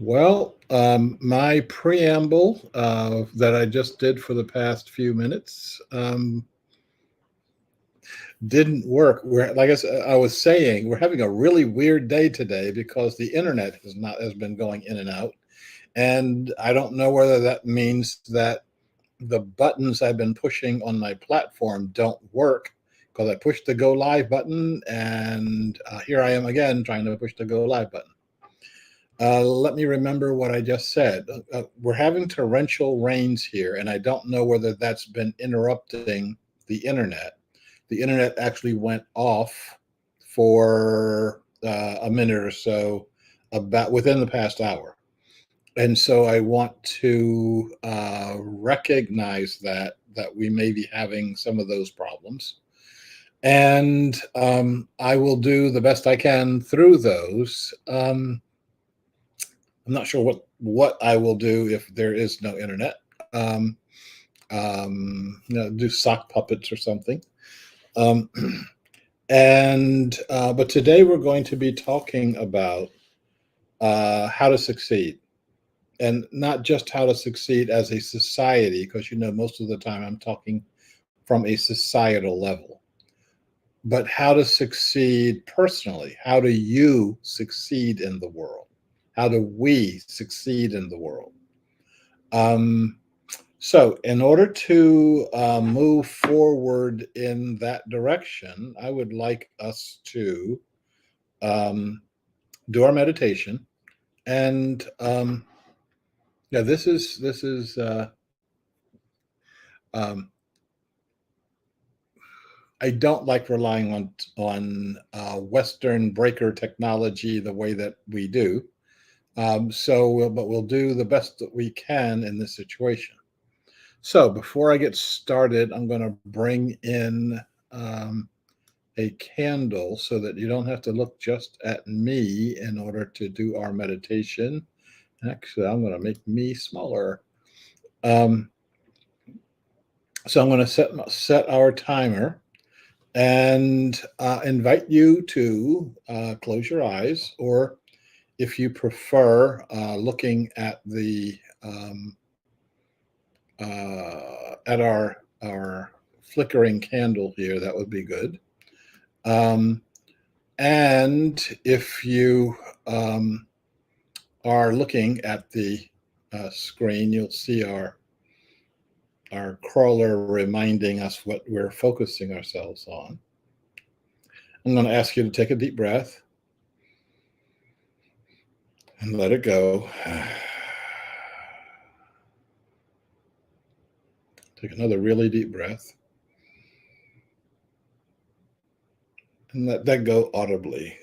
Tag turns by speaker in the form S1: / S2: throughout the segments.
S1: My preamble that I just did for the past few minutes didn't work. Like I was saying, we're having a really weird day today because the internet has been going in and out, and I don't know whether that means that the buttons I've been pushing on my platform don't work because I pushed the go live button, and here I am again trying to push the go live button. Let me remember what I just said. We're having torrential rains here, and I don't know whether that's been interrupting the internet. The internet actually went off for a minute or so about within the past hour. And so I want to recognize that we may be having some of those problems. And I will do the best I can through those. I'm not sure what I will do if there is no internet. Do sock puppets or something. Um, and But today we're going to be talking about how to succeed, and not just how to succeed as a society, because most of the time I'm talking from a societal level, but how to succeed personally. How do you succeed in the world? How do we succeed in the world? Um, so, in order to move forward in that direction, I would like us to um, do our meditation. And yeah, this is. Um, I don't like relying on Western breaker technology the way that we do. But we'll do the best that we can in this situation. So before I get started, I'm going to bring in um, a candle so that you don't have to look just at me in order to do our meditation. Actually, I'm going to make me smaller. Um, so I'm going to set our timer and invite you to close your eyes, or if you prefer, looking at our flickering candle here, that would be good. Um, and if you are looking at the screen, you'll see our crawler reminding us what we're focusing ourselves on. I'm going to ask you to take a deep breath and let it go. Take another really deep breath and let that go audibly.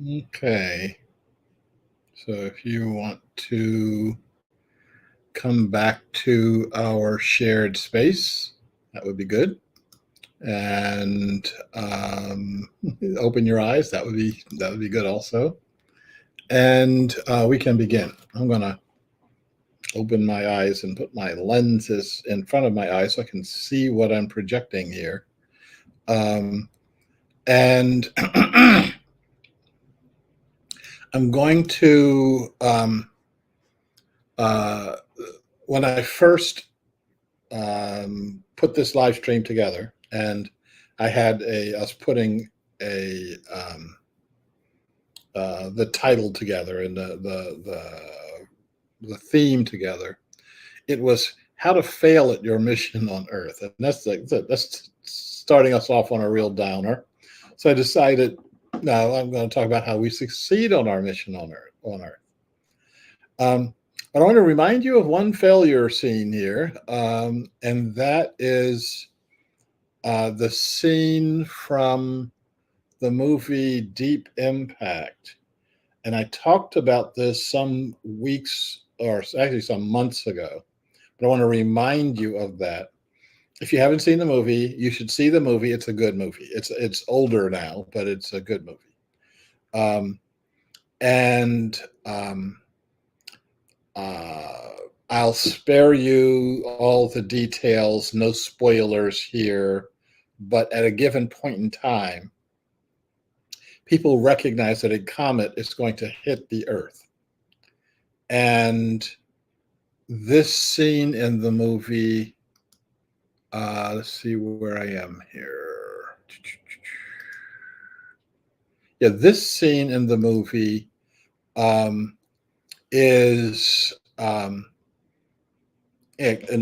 S1: Okay. So if you want to come back to our shared space, that would be good. And open your eyes. That would be good also. And we can begin. I'm gonna open my eyes and put my lenses in front of my eyes so I can see what I'm projecting here. Um, and I'm going to uh, when I first put this live stream together, and I was putting a the title together and the theme together. It was how to fail at your mission on Earth, and that's starting us off on a real downer. So I decided, no, I'm going to talk about how we succeed on our mission on Earth. But I want to remind you of one failure scene here, and that is the scene from the movie Deep Impact. And I talked about this some weeks or actually some months ago, but I want to remind you of that. If you haven't seen the movie, you should see the movie. It's a good movie. It's older now, but it's a good movie. Um, and uh, I'll spare you all the details, no spoilers here. But at a given point in time, people recognize that a comet is going to hit the Earth. And this scene in the movie, let's see where I am here. Yeah, this scene in the movie um, is an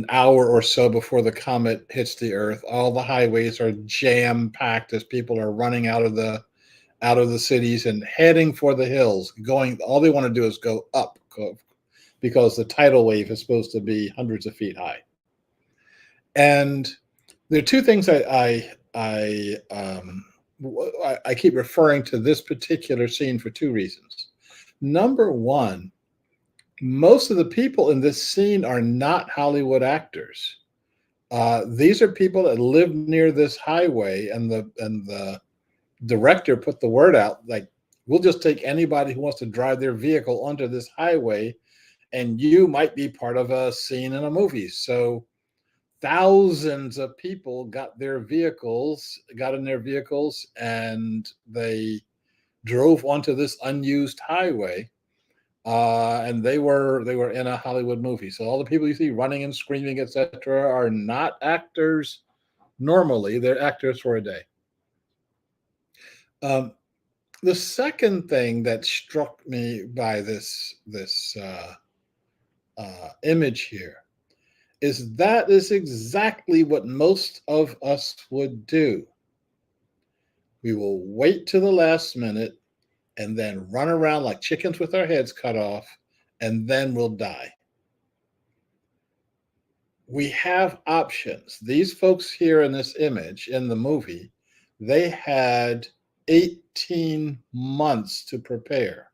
S1: hour or so before the comet hits the Earth. All the highways are jam packed as people are running out of the cities and heading for the hills. Going, all they want to do is go up because the tidal wave is supposed to be hundreds of feet high. And there are two things I keep referring to this particular scene for two reasons. Number one, most of the people in this scene are not Hollywood actors. These are people that live near this highway, and the director put the word out like, we'll just take anybody who wants to drive their vehicle onto this highway, and you might be part of a scene in a movie. So thousands of people got in their vehicles, and they drove onto this unused highway. And they were in a Hollywood movie. So all the people you see running and screaming, etc., are not actors normally. They're actors for a day. Um, the second thing that struck me by this image here is that is exactly what most of us would do. We will wait to the last minute and then run around like chickens with our heads cut off, and then we'll die. We have options. These folks here in this image in the movie, they had 18 months to prepare.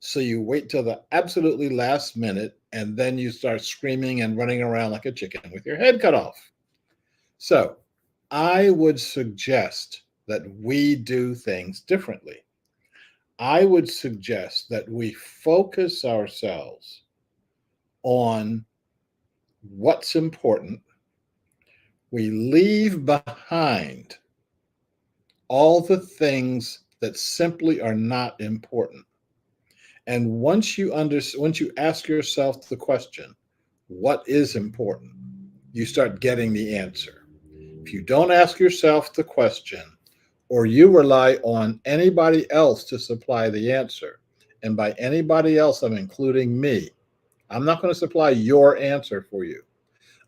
S1: So you wait till the absolutely last minute, and then you start screaming and running around like a chicken with your head cut off. So I would suggest that we do things differently. I would suggest that we focus ourselves on what's important. We leave behind all the things that simply are not important. And once you ask yourself the question, what is important? You start getting the answer. If you don't ask yourself the question, or you rely on anybody else to supply the answer, and by anybody else, I'm including me, I'm not going to supply your answer for you.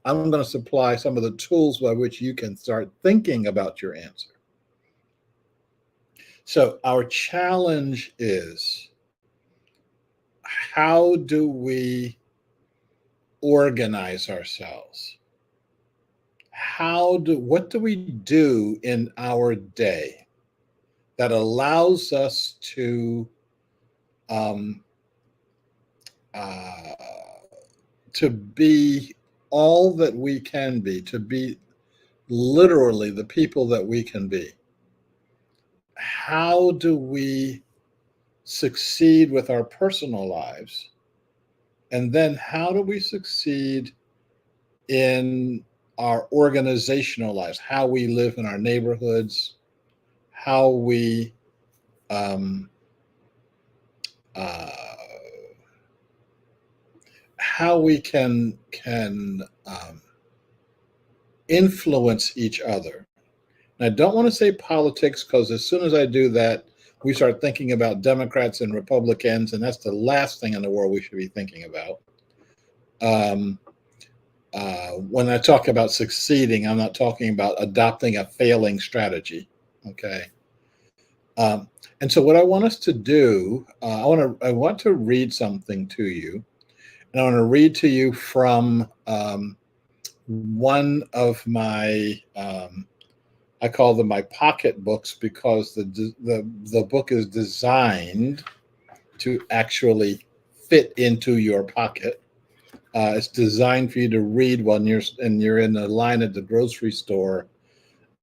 S1: I'm going to supply some of the tools by which you can start thinking about your answer. So, our challenge is, how do we organize ourselves? What do we do in our day that allows us um, uh, to be all that we can be, to be literally the people that we can be. How do we succeed with our personal lives? And then how do we succeed in our organizational lives? How we live in our neighborhoods, how we um, uh, how we can influence each other. And I don't want to say politics, because as soon as I do that, we start thinking about Democrats and Republicans, and that's the last thing in the world we should be thinking about. Um, when I talk about succeeding, I'm not talking about adopting a failing strategy. Okay. Um, and so, what I want us to do, I want to read something to you, and I want to read to you from one of my I call them my pocket books, because the book is designed to actually fit into your pocket. It's designed for you to read when you're in the line at the grocery store,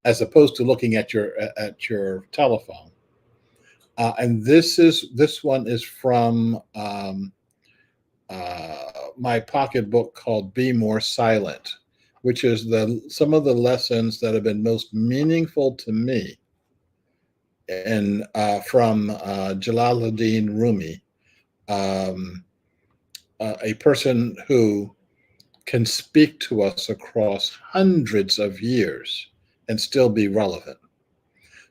S1: as opposed to looking at your telephone. And this one is from my pocket book called "Be More Silent," which is some of the lessons that have been most meaningful to me, and from Jalaluddin Rumi, um, a person who can speak to us across hundreds of years and still be relevant.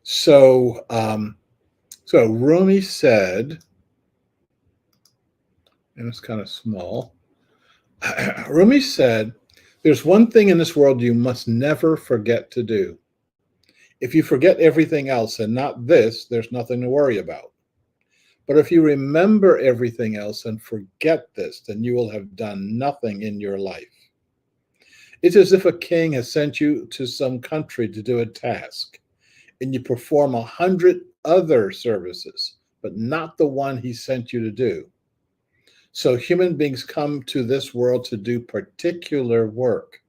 S1: So, so Rumi said, and it's kind of small. Rumi said, "There's one thing in this world you must never forget to do. If you forget everything else and not this, there's nothing to worry about. But if you remember everything else and forget this, then you will have done nothing in your life. It's as if a king has sent you to some country to do a task, and you perform 100 other services, but not the one he sent you to do. So human beings come to this world to do particular work.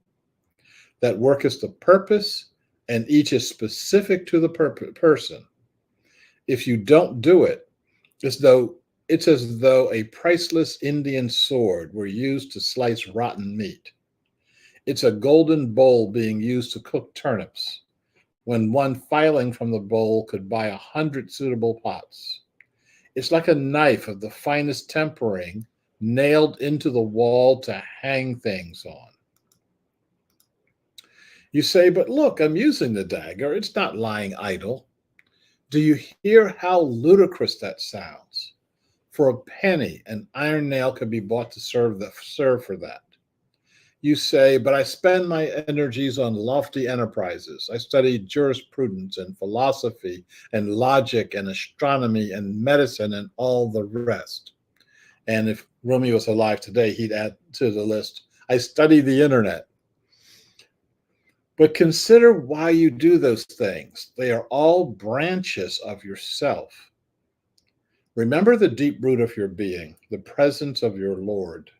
S1: That work is the purpose, and each is specific to the person. If you don't do it, it's as though a priceless Indian sword were used to slice rotten meat. It's a golden bowl being used to cook turnips, when one filing from the bowl could buy 100 suitable pots. It's like a knife of the finest tempering nailed into the wall to hang things on. You say, but look, I'm using the dagger. It's not lying idle. Do you hear how ludicrous that sounds? For a penny, an iron nail could be bought to serve for that. You say, but I spend my energies on lofty enterprises. I study jurisprudence and philosophy and logic and astronomy and medicine and all the rest. And if Rumi was alive today, he'd add to the list, I study the internet. But consider why you do those things. They are all branches of yourself. Remember the deep root of your being, the presence of your Lord.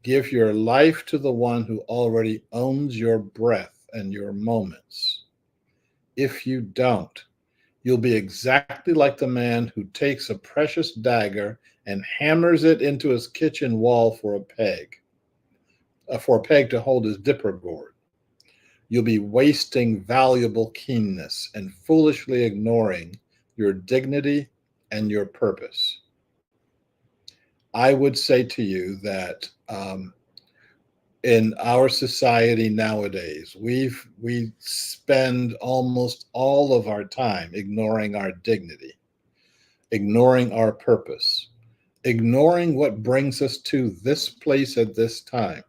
S1: Give your life to the one who already owns your breath and your moments. If you don't, you'll be exactly like the man who takes a precious dagger and hammers it into his kitchen wall for a peg to hold his dipper gourd. You'll be wasting valuable keenness and foolishly ignoring your dignity and your purpose. I would say to you that in our society nowadays, we spend almost all of our time ignoring our dignity, ignoring our purpose, ignoring what brings us to this place at this time.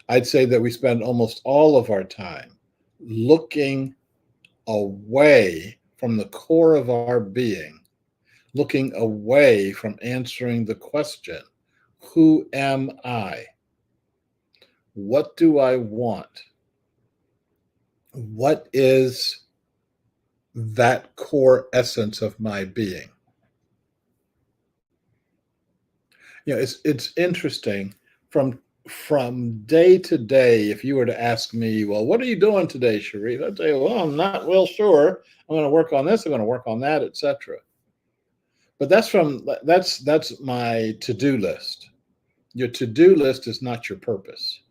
S1: I'd say that we spend almost all of our time looking away from the core of our being, looking away from answering the question, who am I? What do I want? What is that core essence of my being. It's interesting from day to day. If you were to ask me, well, what are you doing today, Sharif? I'd say, well, I'm not real sure. I'm going to work on this. I'm going to work on that, etc. But that's my to-do list. Your to-do list is not your purpose.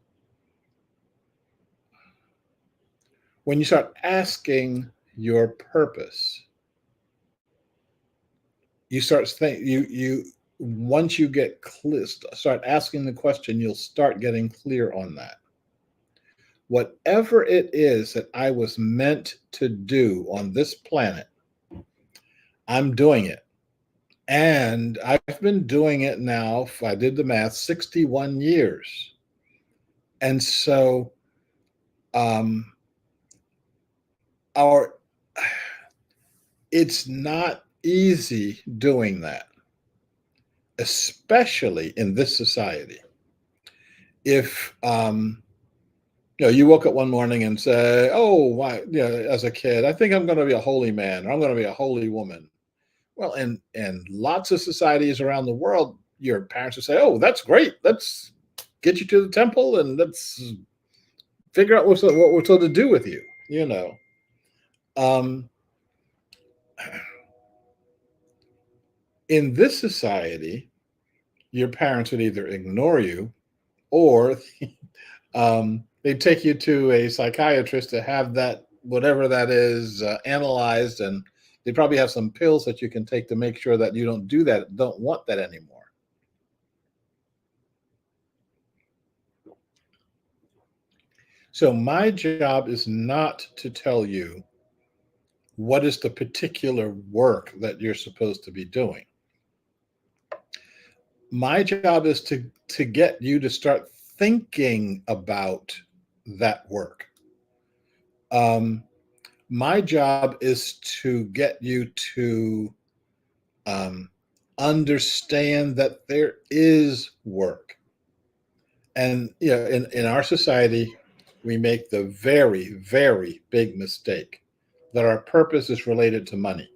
S1: When you start asking your purpose, you start think you once you get clear, start asking the question, you'll start getting clear on that. Whatever it is that I was meant to do on this planet, I'm doing it. And I've been doing it now, if I did the math, 61 years. And so um our it's not easy doing that, especially in this society. If you woke up one morning and say, "Oh, why?" As a kid, I think I'm going to be a holy man, or I'm going to be a holy woman. Well, in lots of societies around the world, your parents would say, "Oh, that's great. Let's get you to the temple and let's figure out what we're told to do with you." You know, um, in this society, your parents would either ignore you or they take you to a psychiatrist to have that, whatever that is, analyzed, and they probably have some pills that you can take to make sure that you don't do that, don't want that anymore. So my job is not to tell you what is the particular work that you're supposed to be doing. My job is to get you to start thinking about that work. Um, my job is to get you to um, understand that there is work. And in our society, we make the very, very big mistake that our purpose is related to money.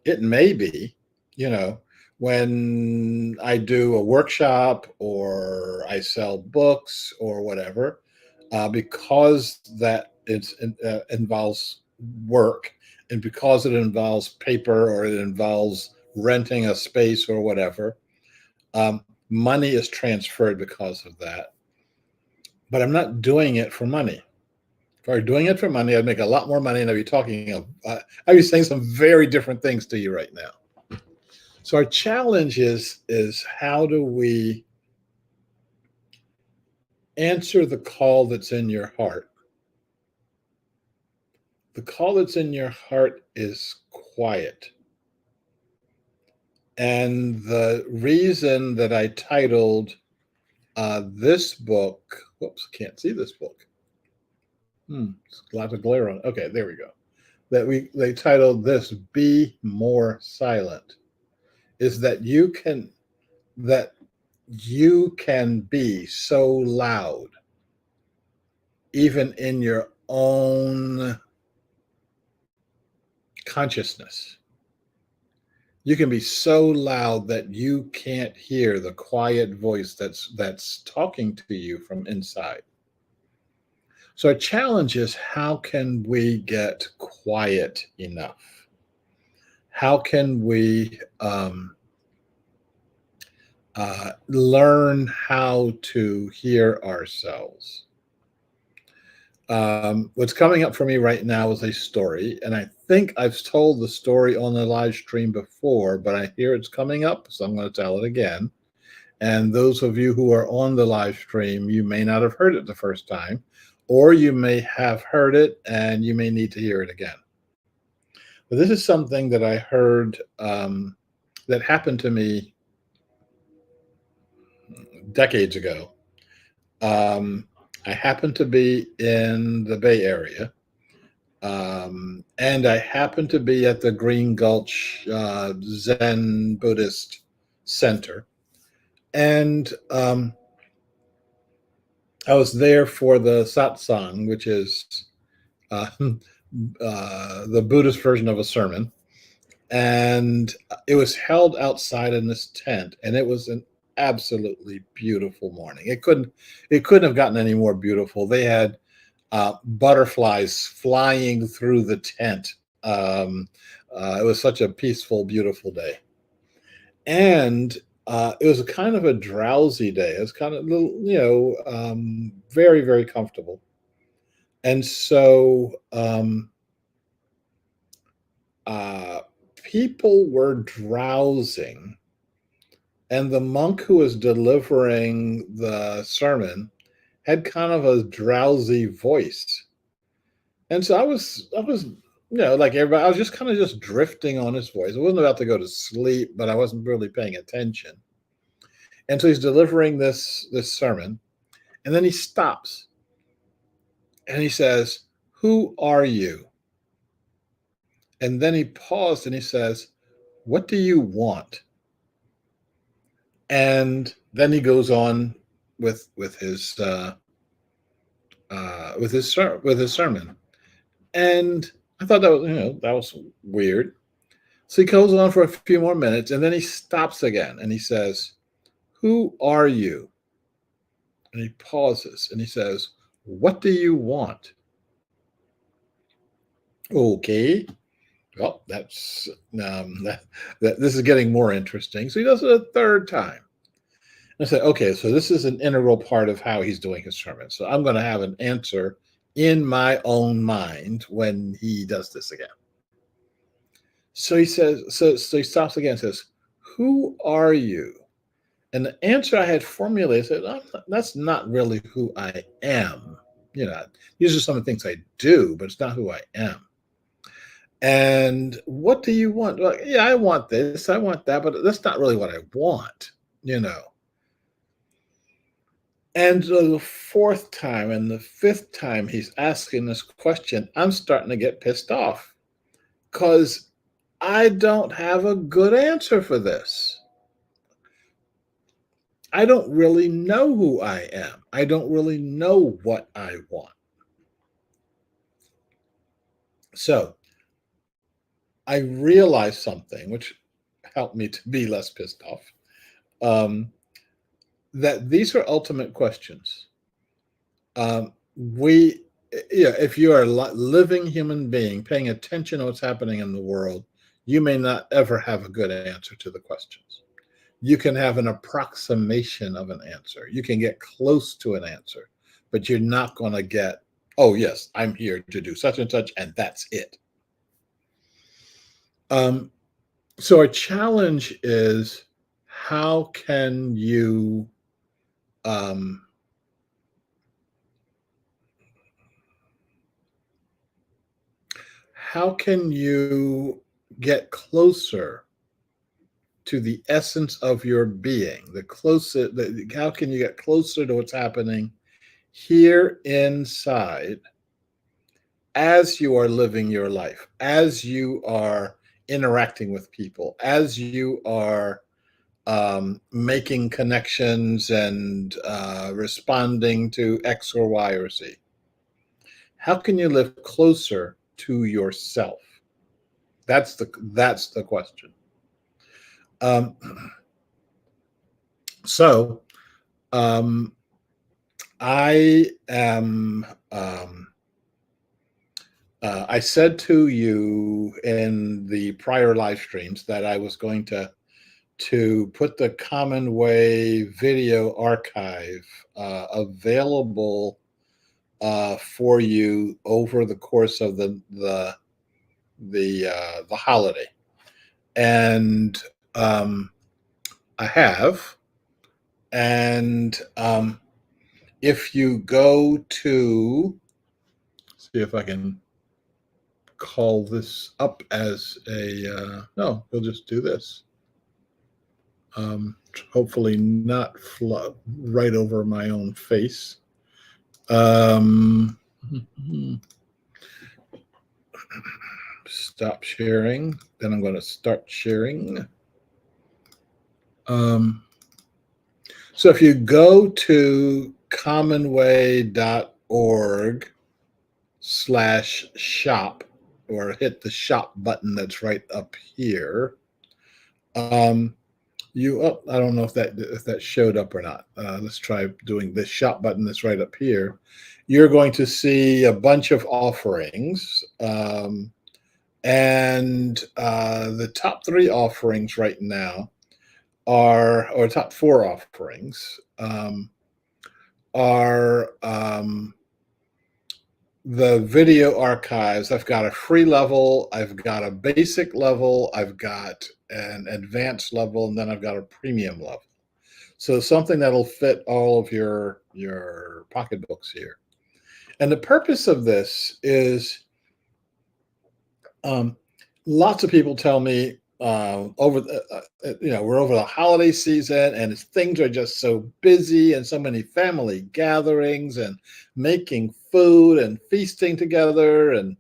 S1: It may be, you know, when I do a workshop or I sell books or whatever, because that involves work, and because it involves paper or it involves renting a space or whatever, money is transferred because of that. But I'm not doing it for money. If I were doing it for money, I'd make a lot more money, and I'd be saying some very different things to you right now. So our challenge is how do we answer the call that's in your heart? The call that's in your heart is quiet. And the reason that I titled this book, whoops, can't see this book. It's a lot of glare on. Okay, there we go. They titled this "Be More Silent," is that you can be so loud, even in your own consciousness. You can be so loud that you can't hear the quiet voice that's talking to you from inside. So a challenge is, how can we get quiet enough? How can we learn how to hear ourselves? What's coming up for me right now is a story, and I think I've told the story on the live stream before, but I hear it's coming up, so I'm going to tell it again. And those of you who are on the live stream, you may not have heard it the first time, or you may have heard it and you may need to hear it again. But this is something that I heard that happened to me decades ago. I happened to be in the Bay Area, and I happened to be at the Green Gulch Zen Buddhist Center. And I was there for the satsang, which is the Buddhist version of a sermon, and it was held outside in this tent, and it was an absolutely beautiful morning. It couldn't have gotten any more beautiful. They had butterflies flying through the tent. It was such a peaceful, beautiful day, and it was a kind of a drowsy day. It was kind of a little, very, very comfortable. And so uh, people were drowsing, and the monk who was delivering the sermon had kind of a drowsy voice. And so I was, like everybody, I was just kind of just drifting on his voice. I wasn't about to go to sleep, but I wasn't really paying attention. And so he's delivering this sermon, and then he stops and he says, "Who are you?" And then he paused and he says, "What do you want?" And then he goes on with his sermon. And I thought that was weird. So he goes on for a few more minutes, and then he stops again and he says, "Who are you?" And he pauses and he says, "What do you want?" Okay. Well, that's that this is getting more interesting. So he does it a third time. And I said, okay, so this is an integral part of how he's doing his sermon. So I'm going to have an answer in my own mind when he does this again. So he says, so he stops again and says, "Who are you?" And the answer I had formulated said, that's not really who I am. These are some of the things I do, but it's not who I am. And what do you want? Well, yeah, I want this, I want that, but that's not really what I want, you know. And the fourth time and the fifth time he's asking this question, I'm starting to get pissed off because I don't have a good answer for this. I don't really know who I am. I don't really know what I want. So I realized something, which helped me to be less pissed off, um, that these are ultimate questions. We, yeah, if you are a living human being paying attention to what's happening in the world, you may not ever have a good answer to the questions. You can have an approximation of an answer. You can get close to an answer, but you're not going to get, "Oh, yes, I'm here to do such and such, and that's it." Um, so a challenge is how can you um, how can you get closer to the essence of your being? How can you get closer to what's happening here inside as you are living your life, as you are interacting with people, as you are making connections and responding to X or Y or Z? How can you live closer to yourself? That's the question. Um, so um, I am. I said to you in the prior live streams that I was going to put the Common Way video archive available for you over the course of the holiday, and I have. And if you go to see if I can call this up as a no, we'll just do this. Hopefully not right over my own face. Um, Stop sharing. Then I'm going to start sharing. So if you go to commonway.org /shop, or hit the shop button that's right up here. I don't know if that showed up or not. Let's try doing this shop button that's right up here. You're going to see a bunch of offerings, and the top 3 offerings right now or top 4 offerings, are the video archives. I've got a free level, I've got a basic level, I've got an advanced level, and then I've got a premium level. So something that'll fit all of your pocketbooks here. And the purpose of this is, lots of people tell me, we're over the holiday season and things are just so busy, and so many family gatherings and making food and feasting together. And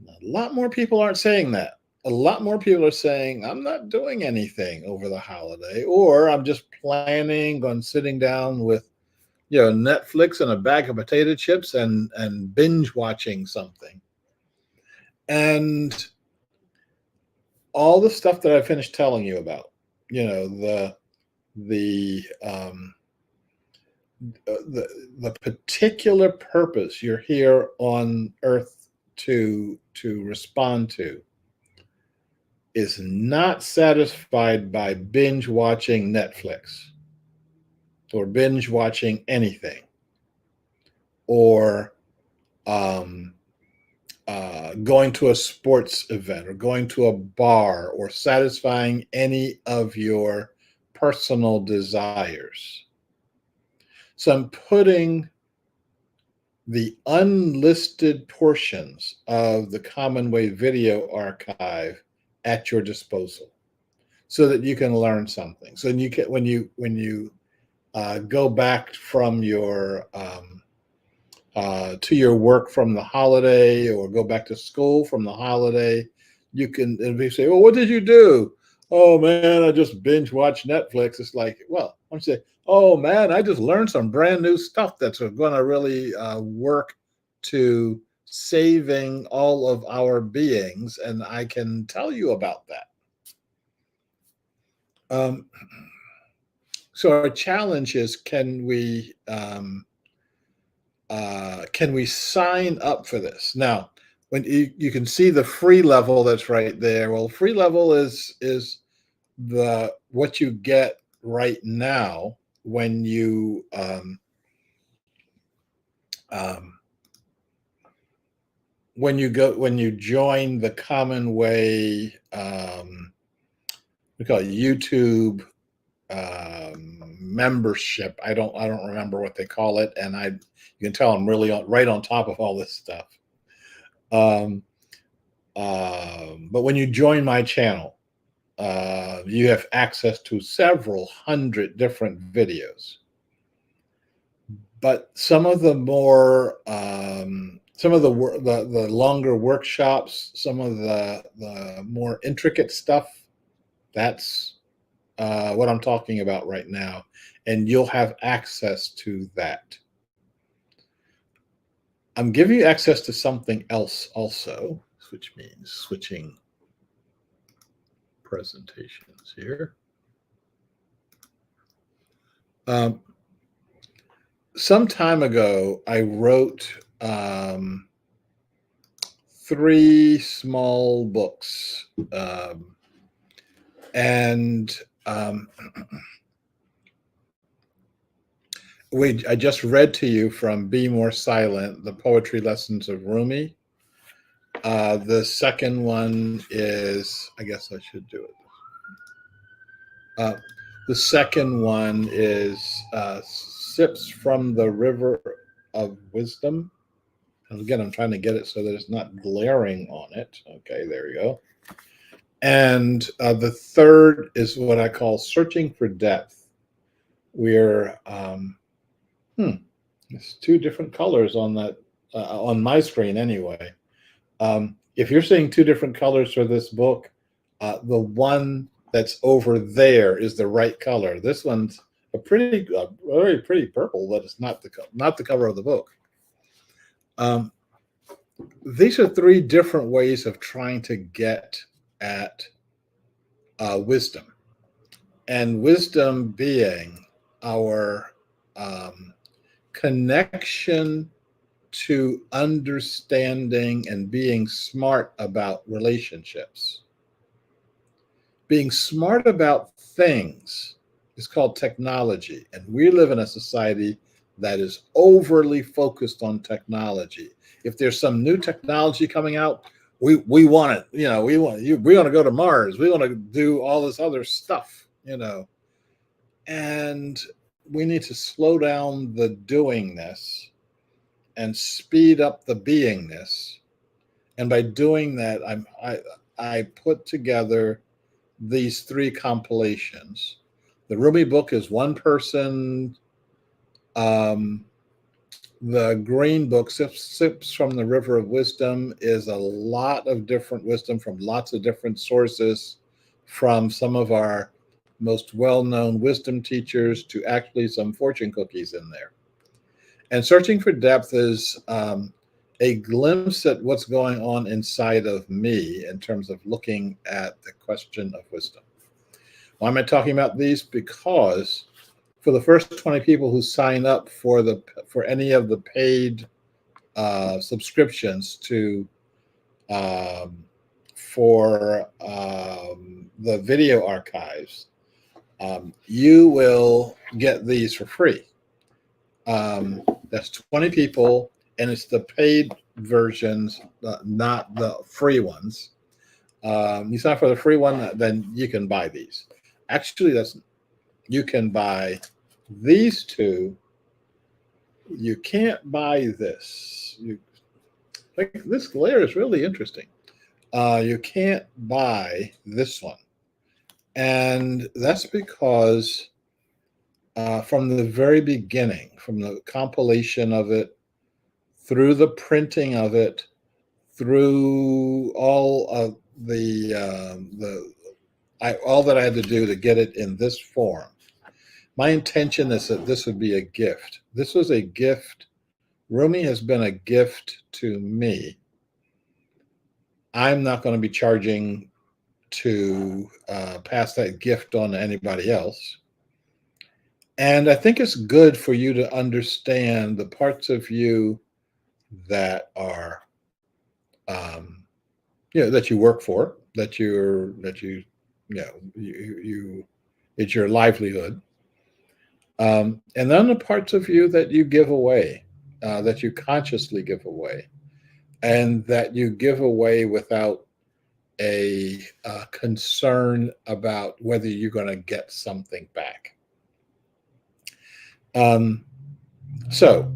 S1: a lot more people aren't saying that. A lot more people are saying, I'm not doing anything over the holiday, or I'm just planning on sitting down with, Netflix and a bag of potato chips and binge watching something. And all the stuff that I finished telling you about, the particular purpose you're here on Earth to respond to, is not satisfied by binge watching Netflix or binge watching anything, or going to a sports event or going to a bar, or satisfying any of your personal desires. So I'm putting the unlisted portions of the Commonwealth Video Archive at your disposal, so that you can learn something. So you can, when you go back from your to your work from the holiday, or go back to school from the holiday, you can, and we say, well, what did you do? Oh man, I just binge watched Netflix. It's like, well, why don't you say, oh man, I just learned some brand new stuff that's going to really work to saving all of our beings, and I can tell you about that. So our challenge is, can we sign up for this? Now, when you can see the free level that's right there. Well, free level is what you get right now when you join the Commonwealth, we call it YouTube membership. I don't remember what they call it, and you can tell I'm really right on top of all this stuff. But when you join my channel, you have access to several hundred different videos. But some of the more the longer workshops, some of the more intricate stuff, that's what I'm talking about right now, and you'll have access to that. I'm giving you access to something else also, which means switching presentations here. Some time ago, I wrote 3 small books, and I just read to you from Be More Silent, The Poetry Lessons of Rumi. The second one is, I guess I should do it. The second one is Sips from the River of Wisdom. And again, I'm trying to get it so that it's not glaring on it. Okay, there you go. And the third is what I call Searching for Depth. We're it's 2 different colors on that on my screen anyway. If you're seeing 2 different colors for this book, the one that's over there is the right color. This one's a very pretty purple, but it's not the cover of the book. these are three different ways of trying to get at wisdom, and wisdom being our um, connection to understanding and being smart about relationships. Being smart about things is called technology, and we live in a society that is overly focused on technology. If there's some new technology coming out, we want it. We want to go to Mars. We want to do all this other stuff. And we need to slow down the doingness and speed up the beingness. And by doing that, I put together these three compilations. The Rumi book is one person. Um, the Green book, Sips from the River of Wisdom, is a lot of different wisdom from lots of different sources, from some of our most well known wisdom teachers to actually some fortune cookies in there. And Searching for Depth is a glimpse at what's going on inside of me in terms of looking at the question of wisdom. Why am I talking about these? Because for the first 20 people who sign up for any of the paid subscriptions to um, for the video archives, you will get these for free. That's 20 people, and it's the paid versions, not the free ones. You sign up for the free one, then you can buy these. Actually, you can buy these two. You can't buy this. This glare is really interesting. You can't buy this one, and that's because from the very beginning, from the compilation of it, through the printing of it, through all of all that I had to do to get it in this form. My intention is that this would be a gift. This was a gift. Rumi has been a gift to me. I'm not going to be charging to pass that gift on to anybody else. And I think it's good for you to understand the parts of you that are, that you work for, it's your livelihood. And then the parts of you that you give away, that you consciously give away, and that you give away without a concern about whether you're going to get something back. So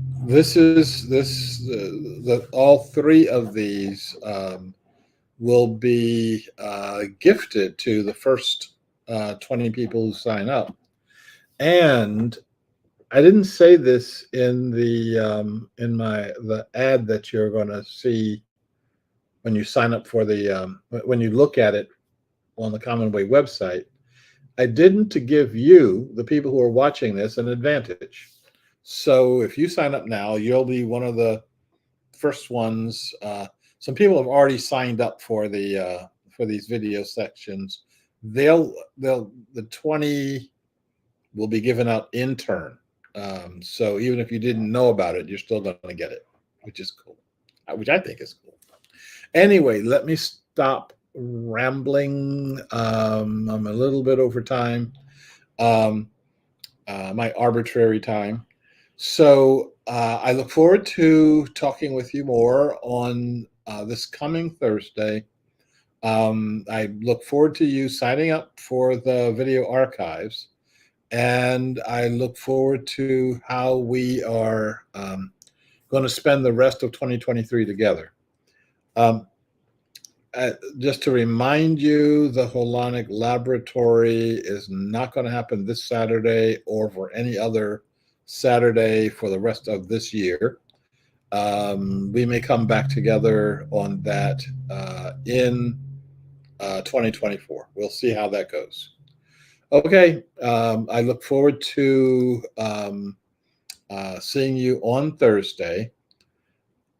S1: all three of these will be gifted to the first 20 people who sign up. And I didn't say this in the ad that you're going to see when you sign up for when you look at it on the Common Way website. I didn't to give you, the people who are watching this, an advantage. So if you sign up now, you'll be one of the first ones. Some people have already signed up for these video sections. The 20 will be given out in turn. So even if you didn't know about it, you're still going to get it, which is cool, which I think is cool. Anyway, let me stop rambling. I'm a little bit over time, my arbitrary time. So I look forward to talking with you more on this coming Thursday. I look forward to you signing up for the video archives, and I look forward to how we are going to spend the rest of 2023 together. Just to remind you, the Holonic Laboratory is not going to happen this Saturday or for any other Saturday for the rest of this year. We may come back together on that in 2024. We'll see how that goes. Okay, I look forward to seeing you on Thursday.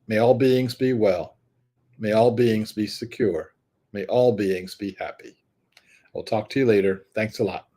S1: May all beings be well. May all beings be secure. May all beings be happy. I'll talk to you later. Thanks a lot.